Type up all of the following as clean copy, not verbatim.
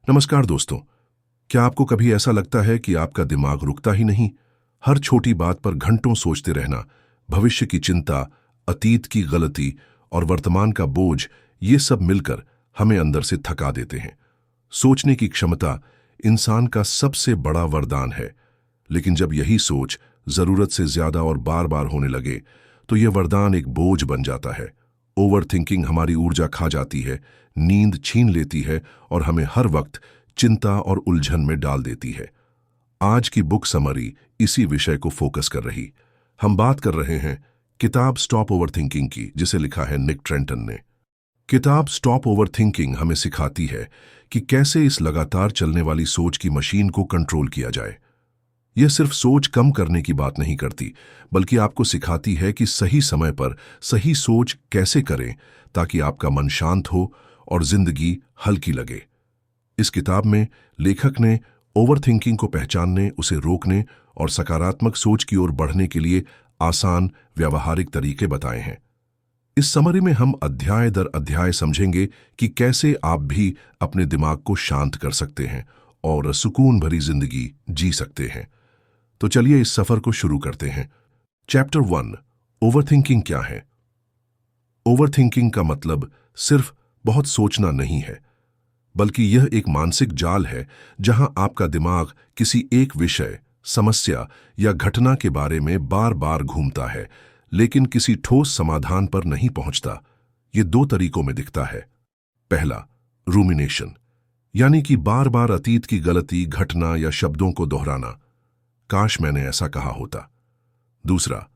नमस्कार दोस्तों। क्या आपको कभी ऐसा लगता है कि आपका दिमाग रुकता ही नहीं? हर छोटी बात पर घंटों सोचते रहना, भविष्य की चिंता, अतीत की गलती और वर्तमान का बोझ, ये सब मिलकर हमें अंदर से थका देते हैं। सोचने की क्षमता इंसान का सबसे बड़ा वरदान है, लेकिन जब यही सोच जरूरत से ज्यादा और बार बार होने लगे तो यह वरदान एक बोझ बन जाता है। ओवर थिंकिंग हमारी ऊर्जा खा जाती है, नींद छीन लेती है और हमें हर वक्त चिंता और उलझन में डाल देती है। आज की बुक समरी इसी विषय को फोकस कर रही। हम बात कर रहे हैं किताब स्टॉप ओवर थिंकिंग की, जिसे लिखा है निक ट्रेंटन ने। किताब स्टॉप ओवर थिंकिंग हमें सिखाती है कि कैसे इस लगातार चलने वाली सोच की मशीन को कंट्रोल किया जाए। यह सिर्फ सोच कम करने की बात नहीं करती, बल्कि आपको सिखाती है कि सही समय पर सही सोच कैसे करें ताकि आपका मन शांत हो और जिंदगी हल्की लगे। इस किताब में लेखक ने ओवरथिंकिंग को पहचानने, उसे रोकने और सकारात्मक सोच की ओर बढ़ने के लिए आसान व्यावहारिक तरीके बताए हैं। इस समरी में हम अध्याय दर अध्याय समझेंगे कि कैसे आप भी अपने दिमाग को शांत कर सकते हैं और सुकून भरी जिंदगी जी सकते हैं। तो चलिए इस सफर को शुरू करते हैं। चैप्टर 1, ओवरथिंकिंग क्या है? ओवरथिंकिंग का मतलब सिर्फ बहुत सोचना नहीं है, बल्कि यह एक मानसिक जाल है जहां आपका दिमाग किसी एक विषय, समस्या या घटना के बारे में बार बार घूमता है, लेकिन किसी ठोस समाधान पर नहीं पहुंचता। यह दो तरीकों में दिखता है। पहला, रूमिनेशन, यानी कि बार बार अतीत की गलती, घटना या शब्दों को दोहराना, काश मैंने ऐसा कहा होता। दूसरा,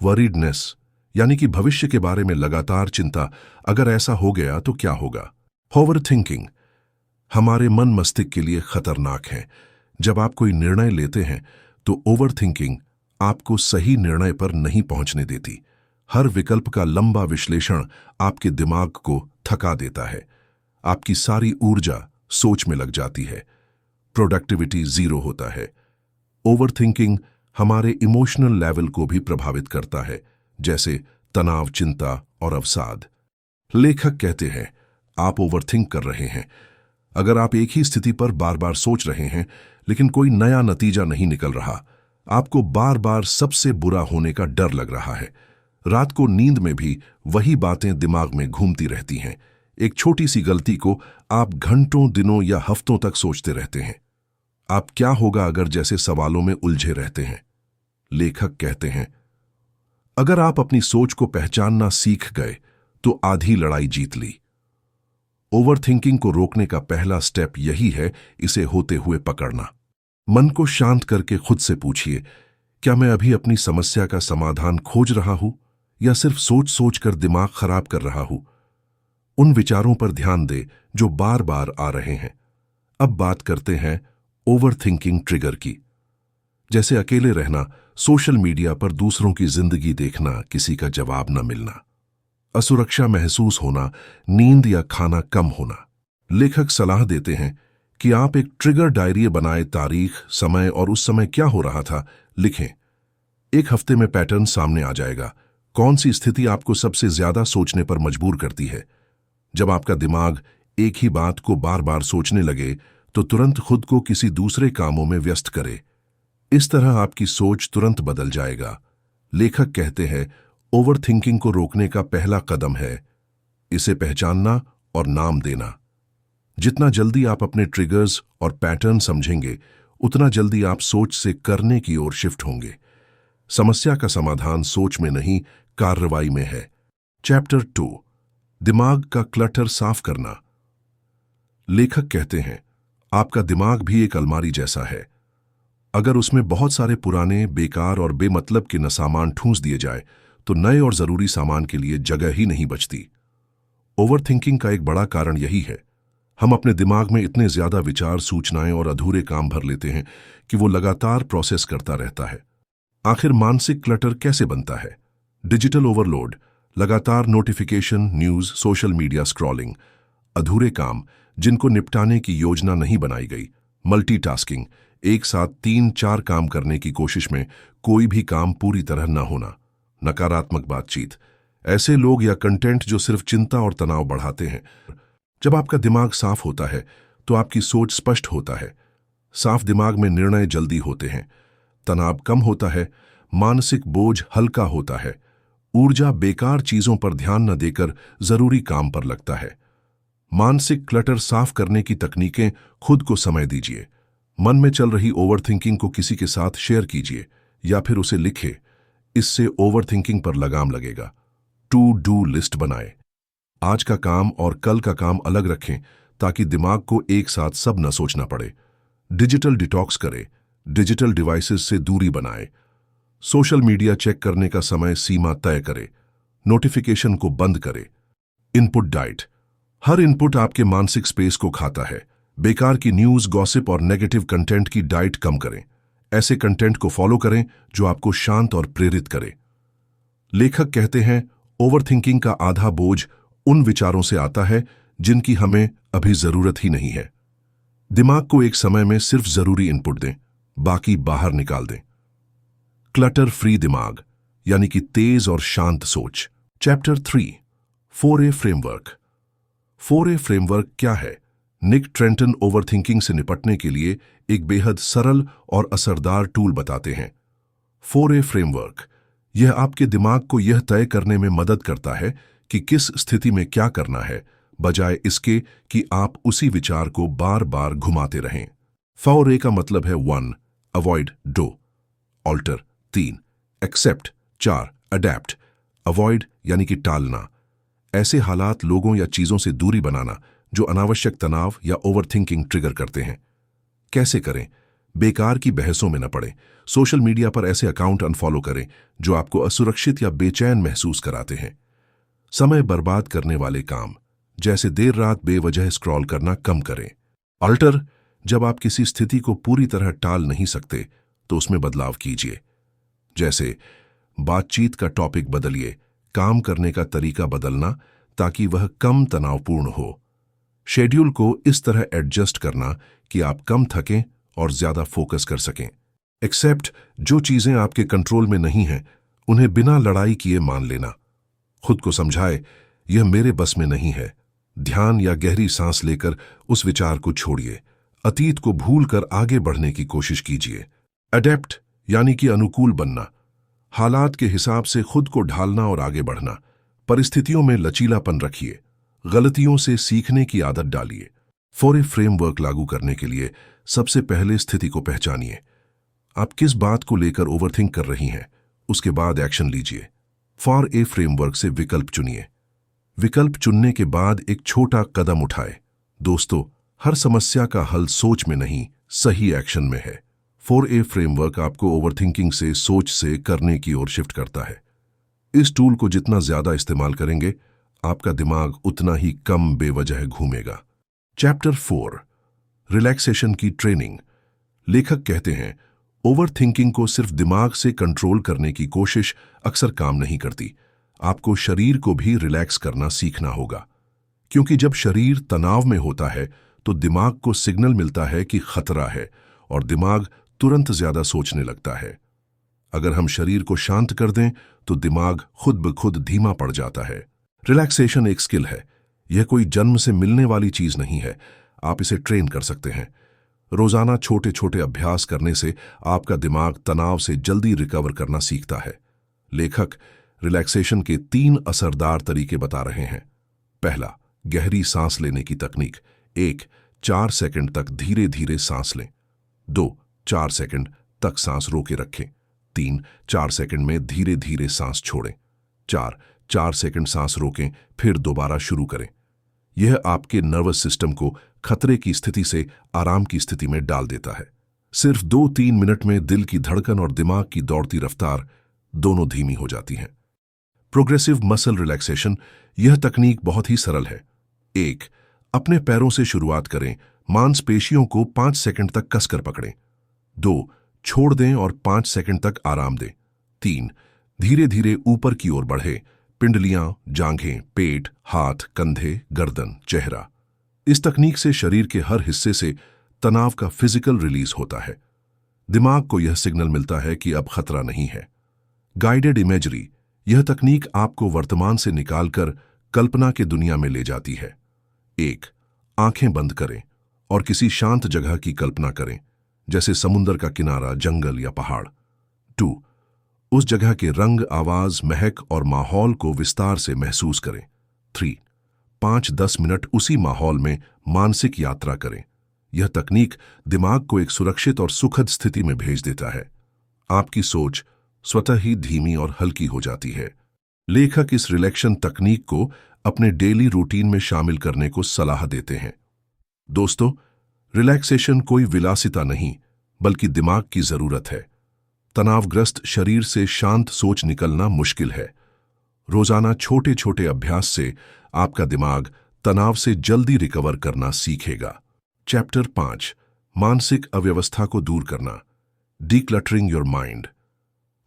वरीडनेस, यानी कि भविष्य के बारे में लगातार चिंता, अगर ऐसा हो गया तो क्या होगा। ओवरथिंकिंग हमारे मन मस्तिष्क के लिए खतरनाक है। जब आप कोई निर्णय लेते हैं तो ओवरथिंकिंग आपको सही निर्णय पर नहीं पहुंचने देती। हर विकल्प का लंबा विश्लेषण आपके दिमाग को थका देता है। आपकी सारी ऊर्जा सोच में लग जाती है, प्रोडक्टिविटी जीरो होता है। ओवरथिंकिंग हमारे इमोशनल लेवल को भी प्रभावित करता है, जैसे तनाव, चिंता और अवसाद। लेखक कहते हैं, आप ओवरथिंक कर रहे हैं अगर आप एक ही स्थिति पर बार बार सोच रहे हैं लेकिन कोई नया नतीजा नहीं निकल रहा। आपको बार बार सबसे बुरा होने का डर लग रहा है। रात को नींद में भी वही बातें दिमाग में घूमती रहती हैं। एक छोटी सी गलती को आप घंटों, दिनों या हफ्तों तक सोचते रहते हैं। आप क्या होगा अगर जैसे सवालों में उलझे रहते हैं। लेखक कहते हैं, अगर आप अपनी सोच को पहचानना सीख गए तो आधी लड़ाई जीत ली। ओवरथिंकिंग को रोकने का पहला स्टेप यही है, इसे होते हुए पकड़ना। मन को शांत करके खुद से पूछिए, क्या मैं अभी अपनी समस्या का समाधान खोज रहा हूं या सिर्फ सोच सोच कर दिमाग खराब कर रहा हूं। उन विचारों पर ध्यान दे जो बार बार आ रहे हैं। अब बात करते हैं ओवरथिंकिंग ट्रिगर की, जैसे अकेले रहना, सोशल मीडिया पर दूसरों की जिंदगी देखना, किसी का जवाब न मिलना, असुरक्षा महसूस होना, नींद या खाना कम होना। लेखक सलाह देते हैं कि आप एक ट्रिगर डायरी बनाएं, तारीख, समय और उस समय क्या हो रहा था लिखें। एक हफ्ते में पैटर्न सामने आ जाएगा। कौन सी स्थिति आपको सबसे ज्यादा सोचने पर मजबूर करती है? जब आपका दिमाग एक ही बात को बार बार सोचने लगे तो तुरंत खुद को किसी दूसरे कामों में व्यस्त करे। इस तरह आपकी सोच तुरंत बदल जाएगा। लेखक कहते हैं, ओवरथिंकिंग को रोकने का पहला कदम है इसे पहचानना और नाम देना। जितना जल्दी आप अपने ट्रिगर्स और पैटर्न समझेंगे, उतना जल्दी आप सोच से करने की ओर शिफ्ट होंगे। समस्या का समाधान सोच में नहीं, कार्रवाई में है। चैप्टर 2, दिमाग का क्लटर साफ करना। लेखक कहते हैं, आपका दिमाग भी एक अलमारी जैसा है। अगर उसमें बहुत सारे पुराने, बेकार और बेमतलब के सामान ठूंस दिए जाए तो नए और जरूरी सामान के लिए जगह ही नहीं बचती। ओवरथिंकिंग का एक बड़ा कारण यही है। हम अपने दिमाग में इतने ज्यादा विचार, सूचनाएं और अधूरे काम भर लेते हैं कि वो लगातार प्रोसेस करता रहता है। आखिर मानसिक क्लटर कैसे बनता है? डिजिटल ओवरलोड, लगातार notification, news, social media scrolling, अधूरे काम जिनको निपटाने की योजना नहीं बनाई गई, मल्टीटास्किंग, एक साथ 3-4 काम करने की कोशिश में कोई भी काम पूरी तरह न होना, नकारात्मक बातचीत, ऐसे लोग या कंटेंट जो सिर्फ चिंता और तनाव बढ़ाते हैं। जब आपका दिमाग साफ होता है तो आपकी सोच स्पष्ट होता है, साफ दिमाग में निर्णय जल्दी होते हैं, तनाव कम होता है, मानसिक बोझ हल्का होता है, ऊर्जा बेकार चीजों पर ध्यान न देकर जरूरी काम पर लगता है। मानसिक क्लटर साफ करने की तकनीकें। खुद को समय दीजिए। मन में चल रही ओवरथिंकिंग को किसी के साथ शेयर कीजिए या फिर उसे लिखे। इससे ओवरथिंकिंग पर लगाम लगेगा। टू डू लिस्ट बनाएं। आज का काम और कल का काम अलग रखें ताकि दिमाग को एक साथ सब न सोचना पड़े। डिजिटल डिटॉक्स करें। डिजिटल डिवाइसेस से दूरी बनाएं। सोशल मीडिया चेक करने का समय सीमा तय करें। नोटिफिकेशन को बंद करें। Input diet. हर इनपुट आपके मानसिक स्पेस को खाता है। बेकार की न्यूज, गॉसिप और नेगेटिव कंटेंट की डाइट कम करें। ऐसे कंटेंट को फॉलो करें जो आपको शांत और प्रेरित करे। लेखक कहते हैं, ओवरथिंकिंग का आधा बोझ उन विचारों से आता है जिनकी हमें अभी जरूरत ही नहीं है। दिमाग को एक समय में सिर्फ जरूरी इनपुट दें, बाकी बाहर निकाल दें। क्लटर फ्री दिमाग, यानी कि तेज और शांत सोच। Chapter 3, 4A framework. 4A framework क्या है? निक ट्रेंटन ओवरथिंकिंग से निपटने के लिए एक बेहद सरल और असरदार टूल बताते हैं। 4A फ्रेमवर्क यह आपके दिमाग को यह तय करने में मदद करता है कि किस स्थिति में क्या करना है, बजाय इसके कि आप उसी विचार को बार बार घुमाते रहें। 4A का मतलब है 1 avoid, 2 alter, 3 accept, 4 adapt. Avoid यानी कि टालना, ऐसे हालात, लोगों या चीजों से दूरी बनाना जो अनावश्यक तनाव या ओवरथिंकिंग ट्रिगर करते हैं। कैसे करें? बेकार की बहसों में न पड़ें। सोशल मीडिया पर ऐसे अकाउंट अनफॉलो करें जो आपको असुरक्षित या बेचैन महसूस कराते हैं। समय बर्बाद करने वाले काम, जैसे देर रात बेवजह स्क्रॉल करना, कम करें। अल्टर, जब आप किसी स्थिति को पूरी तरह टाल नहीं सकते तो उसमें बदलाव कीजिए। जैसे बातचीत का टॉपिक बदलिए, काम करने का तरीका बदलना ताकि वह कम तनावपूर्ण हो। शेड्यूल को इस तरह एडजस्ट करना कि आप कम थकें और ज्यादा फोकस कर सकें। एक्सेप्ट, जो चीजें आपके कंट्रोल में नहीं हैं उन्हें बिना लड़ाई किए मान लेना। खुद को समझाए, यह मेरे बस में नहीं है। ध्यान या गहरी सांस लेकर उस विचार को छोड़िए। अतीत को भूलकर आगे बढ़ने की कोशिश कीजिए। अडेप्ट यानी कि अनुकूल बनना, हालात के हिसाब से खुद को ढालना और आगे बढ़ना। परिस्थितियों में लचीलापन रखिए। गलतियों से सीखने की आदत डालिए। 4A फ्रेमवर्क लागू करने के लिए सबसे पहले स्थिति को पहचानिए। आप किस बात को लेकर ओवरथिंक कर रही हैं, उसके बाद एक्शन लीजिए। 4A फ्रेमवर्क से विकल्प चुनिए। विकल्प चुनने के बाद एक छोटा कदम उठाए। दोस्तों, हर समस्या का हल सोच में नहीं, सही एक्शन में है। 4A फ्रेमवर्क आपको ओवरथिंकिंग से, सोच से करने की ओर शिफ्ट करता है। इस टूल को जितना ज्यादा इस्तेमाल करेंगे, आपका दिमाग उतना ही कम बेवजह घूमेगा। चैप्टर 4, रिलैक्सेशन की ट्रेनिंग। लेखक कहते हैं, ओवरथिंकिंग को सिर्फ दिमाग से कंट्रोल करने की कोशिश अक्सर काम नहीं करती। आपको शरीर को भी रिलैक्स करना सीखना होगा, क्योंकि जब शरीर तनाव में होता है तो दिमाग को सिग्नल मिलता है कि खतरा है और दिमाग तुरंत ज्यादा सोचने लगता है। अगर हम शरीर को शांत कर दें तो दिमाग खुद ब खुद धीमा पड़ जाता है। रिलैक्सेशन एक स्किल है। यह कोई जन्म से मिलने वाली चीज नहीं है। आप इसे ट्रेन कर सकते हैं। रोजाना छोटे छोटे अभ्यास करने से आपका दिमाग तनाव से जल्दी रिकवर करना सीखता है। लेखक रिलैक्सेशन के 3 असरदार तरीके बता रहे हैं। पहला, गहरी सांस लेने की तकनीक। 1 4 सेकंड तक धीरे धीरे सांस लें। 2 4 सेकंड तक सांस रोके रखें। 3 4 सेकंड में धीरे धीरे सांस छोड़ें। 4 4 सेकंड सांस रोकें, फिर दोबारा शुरू करें। यह आपके नर्वस सिस्टम को खतरे की स्थिति से आराम की स्थिति में डाल देता है। सिर्फ 2-3 मिनट में दिल की धड़कन और दिमाग की दौड़ती रफ्तार दोनों धीमी हो जाती हैं। Progressive muscle relaxation. यह तकनीक बहुत ही सरल है। 1 अपने पैरों से शुरुआत करें। मांसपेशियों को 5 सेकंड तक कसकर पकड़ें। 2 छोड़ दें और 5 सेकंड तक आराम दें। 3 धीरे धीरे ऊपर की ओर बढ़ें। पिंडलियां, जांघें, पेट, हाथ, कंधे, गर्दन, चेहरा। इस तकनीक से शरीर के हर हिस्से से तनाव का फिजिकल रिलीज होता है। दिमाग को यह सिग्नल मिलता है कि अब खतरा नहीं है। Guided imagery. यह तकनीक आपको वर्तमान से निकालकर कल्पना के दुनिया में ले जाती है। 1 आंखें बंद करें और किसी शांत जगह की कल्पना करें, जैसे समुद्र का किनारा, जंगल या पहाड़। 2. उस जगह के रंग, आवाज, महक और माहौल को विस्तार से महसूस करें। 3. 5-10 मिनट उसी माहौल में मानसिक यात्रा करें। यह तकनीक दिमाग को एक सुरक्षित और सुखद स्थिति में भेज देता है। आपकी सोच स्वतः ही धीमी और हल्की हो जाती है। लेखक इस रिलैक्सेशन तकनीक को अपने डेली रूटीन में शामिल करने को सलाह देते हैं। दोस्तों, रिलैक्सेशन कोई विलासिता नहीं, बल्कि दिमाग की जरूरत है। तनावग्रस्त शरीर से शांत सोच निकलना मुश्किल है। रोजाना छोटे छोटे अभ्यास से आपका दिमाग तनाव से जल्दी रिकवर करना सीखेगा। चैप्टर 5, मानसिक अव्यवस्था को दूर करना, डीक्लटरिंग योर माइंड।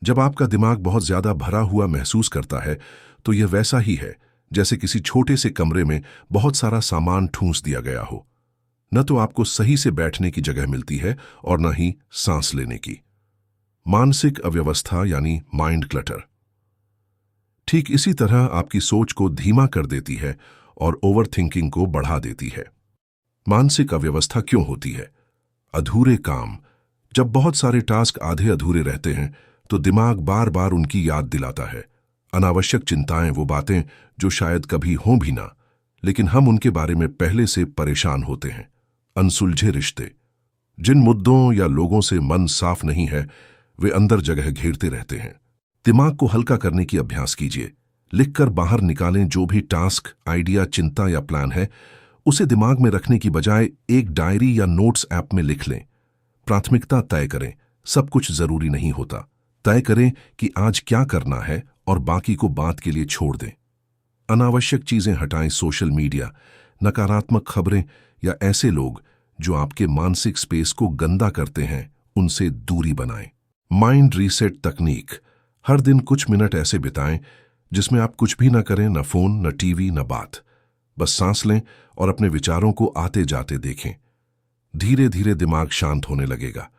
जब आपका दिमाग बहुत ज्यादा भरा हुआ महसूस करता है, तो यह वैसा ही है जैसे किसी छोटे से कमरे में बहुत सारा सामान ठूंस दिया गया हो। न तो आपको सही से बैठने की जगह मिलती है और न ही सांस लेने की। मानसिक अव्यवस्था यानी माइंड क्लटर ठीक इसी तरह आपकी सोच को धीमा कर देती है और ओवरथिंकिंग को बढ़ा देती है। मानसिक अव्यवस्था क्यों होती है? अधूरे काम। जब बहुत सारे टास्क आधे अधूरे रहते हैं, तो दिमाग बार बार उनकी याद दिलाता है। अनावश्यक चिंताएं, वो बातें जो शायद कभी हों भी ना, लेकिन हम उनके बारे में पहले से परेशान होते हैं। अनसुलझे रिश्ते। जिन मुद्दों या लोगों से मन साफ नहीं है, वे अंदर जगह घेरते रहते हैं। दिमाग को हल्का करने की अभ्यास कीजिए। लिखकर बाहर निकालें जो भी टास्क, आइडिया, चिंता या प्लान है, उसे दिमाग में रखने की बजाय एक डायरी या नोट्स ऐप में लिख लें। प्राथमिकता तय करें, सब कुछ जरूरी नहीं होता। तय करें कि आज क्या करना है और बाकी को बात के लिए छोड़ दें। अनावश्यक चीजें हटाएं, सोशल मीडिया, नकारात्मक खबरें या ऐसे लोग जो आपके मानसिक स्पेस को गंदा करते हैं, उनसे दूरी बनाएं। माइंड रीसेट तकनीक। हर दिन कुछ मिनट ऐसे बिताएं जिसमें आप कुछ भी ना करें, न फोन, न टीवी, न बात। बस सांस लें और अपने विचारों को आते जाते देखें। धीरे धीरे दिमाग शांत होने लगेगा।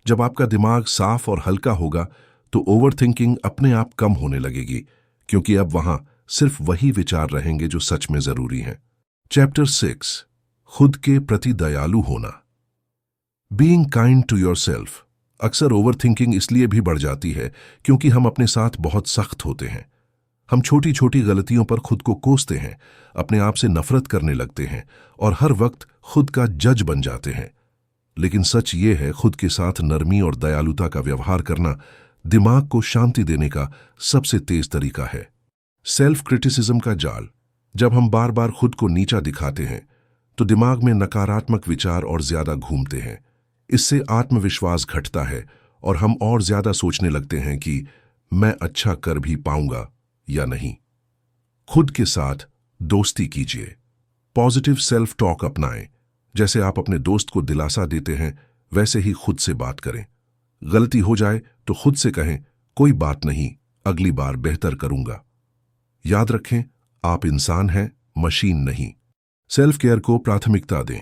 जब आपका दिमाग साफ और हल्का होगा, तो ओवरथिंकिंग अपने आप कम होने लगेगी, क्योंकि अब वहां सिर्फ वही विचार रहेंगे जो सच में जरूरी हैं। चैप्टर 6, खुद के प्रति दयालु होना, बीइंग काइंड टू योरसेल्फ। अक्सर ओवरथिंकिंग इसलिए भी बढ़ जाती है क्योंकि हम अपने साथ बहुत सख्त होते हैं। हम छोटी छोटी गलतियों पर खुद को कोसते हैं, अपने आप से नफरत करने लगते हैं और हर वक्त खुद का जज बन जाते हैं। लेकिन सच ये है, खुद के साथ नरमी और दयालुता का व्यवहार करना दिमाग को शांति देने का सबसे तेज तरीका है। सेल्फ क्रिटिसिज्म का जाल। जब हम बार बार खुद को नीचा दिखाते हैं, तो दिमाग में नकारात्मक विचार और ज्यादा घूमते हैं। इससे आत्मविश्वास घटता है और हम और ज्यादा सोचने लगते हैं कि मैं अच्छा कर भी पाऊंगा या नहीं। खुद के साथ दोस्ती कीजिए। पॉजिटिव सेल्फ टॉक अपनाएं। जैसे आप अपने दोस्त को दिलासा देते हैं, वैसे ही खुद से बात करें। गलती हो जाए तो खुद से कहें, कोई बात नहीं, अगली बार बेहतर करूंगा। याद रखें, आप इंसान हैं, मशीन नहीं। सेल्फ केयर को प्राथमिकता दें।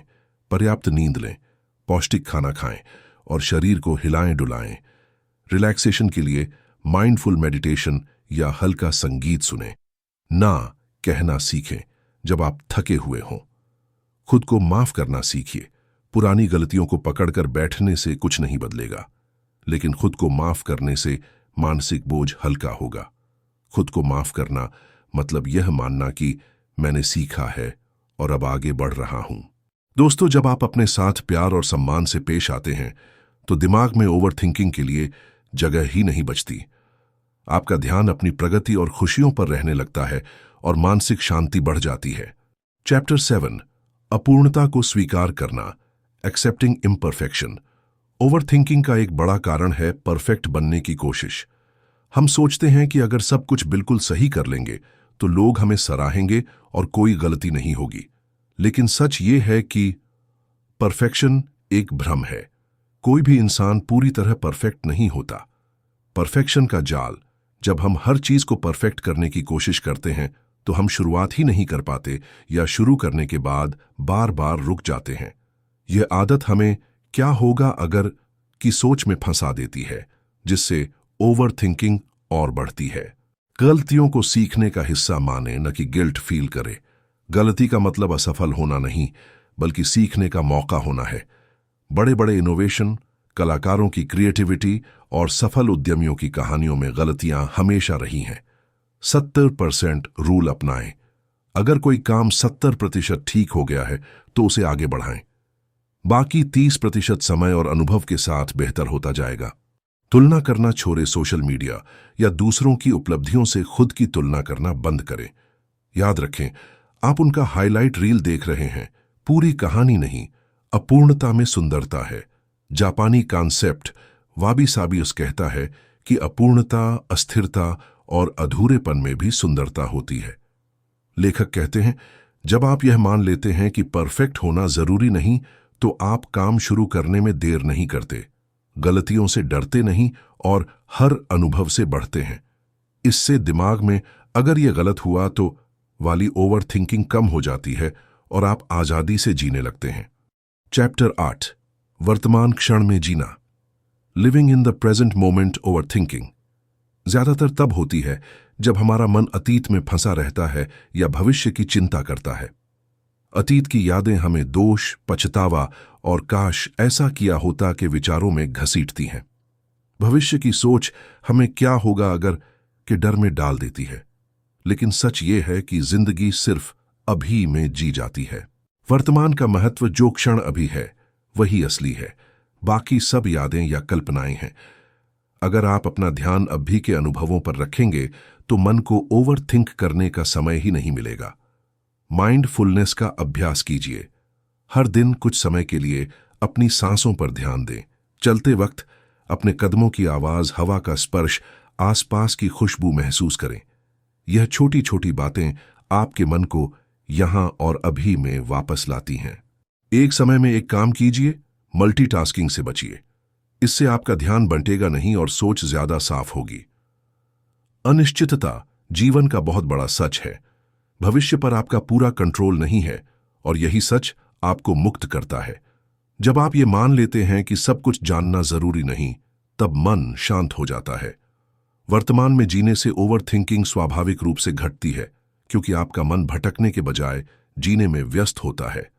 पर्याप्त नींद लें, पौष्टिक खाना खाएं और शरीर को हिलाएं डुलाएं। रिलैक्सेशन के लिए माइंडफुल मेडिटेशन या हल्का संगीत सुनें। ना कहना सीखें जब आप थके हुए हों। खुद को माफ करना सीखिए। पुरानी गलतियों को पकड़कर बैठने से कुछ नहीं बदलेगा, लेकिन खुद को माफ करने से मानसिक बोझ हल्का होगा। खुद को माफ करना मतलब यह मानना कि मैंने सीखा है और अब आगे बढ़ रहा हूं। दोस्तों, जब आप अपने साथ प्यार और सम्मान से पेश आते हैं, तो दिमाग में ओवरथिंकिंग के लिए जगह ही नहीं बचती। आपका ध्यान अपनी प्रगति और खुशियों पर रहने लगता है और मानसिक शांति बढ़ जाती है। चैप्टर 7, अपूर्णता को स्वीकार करना, एक्सेप्टिंग इम्परफेक्शन। ओवरथिंकिंग का एक बड़ा कारण है परफेक्ट बनने की कोशिश। हम सोचते हैं कि अगर सब कुछ बिल्कुल सही कर लेंगे तो लोग हमें सराहेंगे और कोई गलती नहीं होगी। लेकिन सच ये है कि परफेक्शन एक भ्रम है। कोई भी इंसान पूरी तरह परफेक्ट नहीं होता। परफेक्शन का जाल। जब हम हर चीज को परफेक्ट करने की कोशिश करते हैं, तो हम शुरुआत ही नहीं कर पाते या शुरू करने के बाद बार बार रुक जाते हैं। यह आदत हमें क्या होगा अगर की सोच में फंसा देती है, जिससे ओवरथिंकिंग और बढ़ती है। गलतियों को सीखने का हिस्सा माने, न कि गिल्ट फील करे। गलती का मतलब असफल होना नहीं, बल्कि सीखने का मौका होना है। बड़े बड़े इनोवेशन, कलाकारों की क्रिएटिविटी और सफल उद्यमियों की कहानियों में गलतियां हमेशा रही हैं। 70% रूल अपनाएं। अगर कोई काम 70% ठीक हो गया है तो उसे आगे बढ़ाएं। बाकी 30% समय और अनुभव के साथ बेहतर होता जाएगा। तुलना करना छोड़े, सोशल मीडिया या दूसरों की उपलब्धियों से खुद की तुलना करना बंद करें। याद रखें, आप उनका हाईलाइट रील देख रहे हैं, पूरी कहानी नहीं। अपूर्णता में सुंदरता है। जापानी कॉन्सेप्ट वाबी साबियस कहता है कि अपूर्णता, अस्थिरता और अधूरेपन में भी सुंदरता होती है। लेखक कहते हैं, जब आप यह मान लेते हैं कि परफेक्ट होना जरूरी नहीं, तो आप काम शुरू करने में देर नहीं करते, गलतियों से डरते नहीं और हर अनुभव से बढ़ते हैं। इससे दिमाग में अगर यह गलत हुआ तो वाली ओवर थिंकिंग कम हो जाती है और आप आजादी से जीने लगते हैं। चैप्टर 8, वर्तमान क्षण में जीना। Living in the present moment overthinking ज्यादातर तब होती है जब हमारा मन अतीत में फंसा रहता है या भविष्य की चिंता करता है। अतीत की यादें हमें दोष, पछतावा और काश ऐसा किया होता के विचारों में घसीटती हैं। भविष्य की सोच हमें क्या होगा अगर के डर में डाल देती है। लेकिन सच ये है कि जिंदगी सिर्फ अभी में जी जाती है। वर्तमान का महत्व जो क्षण अभी है वही असली है, बाकी सब यादें या कल्पनाएं हैं। अगर आप अपना ध्यान अभी के अनुभवों पर रखेंगे तो मन को ओवर थिंक करने का समय ही नहीं मिलेगा। माइंडफुलनेस का अभ्यास कीजिए। हर दिन कुछ समय के लिए अपनी सांसों पर ध्यान दें। चलते वक्त अपने कदमों की आवाज, हवा का स्पर्श, आसपास की खुशबू महसूस करें। यह छोटी छोटी बातें आपके मन को यहां और अभी में वापस लाती हैं। एक समय में एक काम कीजिए, मल्टीटास्किंग से बचिए। इससे आपका ध्यान बंटेगा नहीं और सोच ज्यादा साफ होगी। अनिश्चितता जीवन का बहुत बड़ा सच है। भविष्य पर आपका पूरा कंट्रोल नहीं है और यही सच आपको मुक्त करता है। जब आप ये मान लेते हैं कि सब कुछ जानना जरूरी नहीं, तब मन शांत हो जाता है। वर्तमान में जीने से ओवर थिंकिंग स्वाभाविक रूप से घटती है, क्योंकि आपका मन भटकने के बजाय जीने में व्यस्त होता है।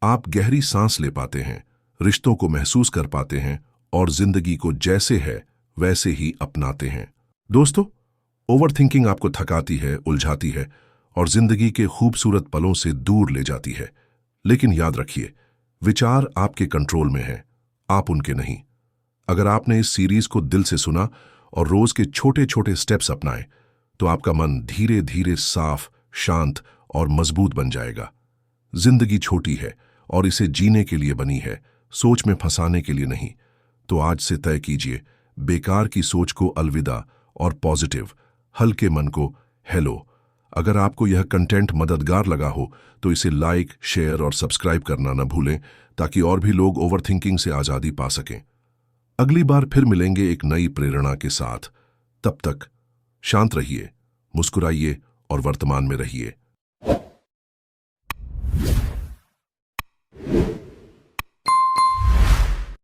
आप गहरी सांस ले पाते हैं, रिश्तों को महसूस कर पाते हैं और जिंदगी को जैसे है वैसे ही अपनाते हैं। दोस्तों, ओवर थिंकिंग आपको थकाती है, उलझाती है और जिंदगी के खूबसूरत पलों से दूर ले जाती है। लेकिन याद रखिए, विचार आपके कंट्रोल में हैं, आप उनके नहीं। अगर आपने इस सीरीज को दिल से सुना और रोज के छोटे छोटे स्टेप्स अपनाए, तो आपका मन धीरे धीरे साफ, शांत और मजबूत बन जाएगा। जिंदगी छोटी है और इसे जीने के लिए बनी है, सोच में फंसाने के लिए नहीं। तो आज से तय कीजिए, बेकार की सोच को अलविदा और पॉजिटिव, हल्के मन को हेलो। अगर आपको यह कंटेंट मददगार लगा हो तो इसे लाइक, शेयर और सब्सक्राइब करना न भूलें, ताकि और भी लोग ओवरथिंकिंग से आजादी पा सकें। अगली बार फिर मिलेंगे एक नई प्रेरणा के साथ। तब तक शांत रहिए, मुस्कुराइए और वर्तमान में रहिए।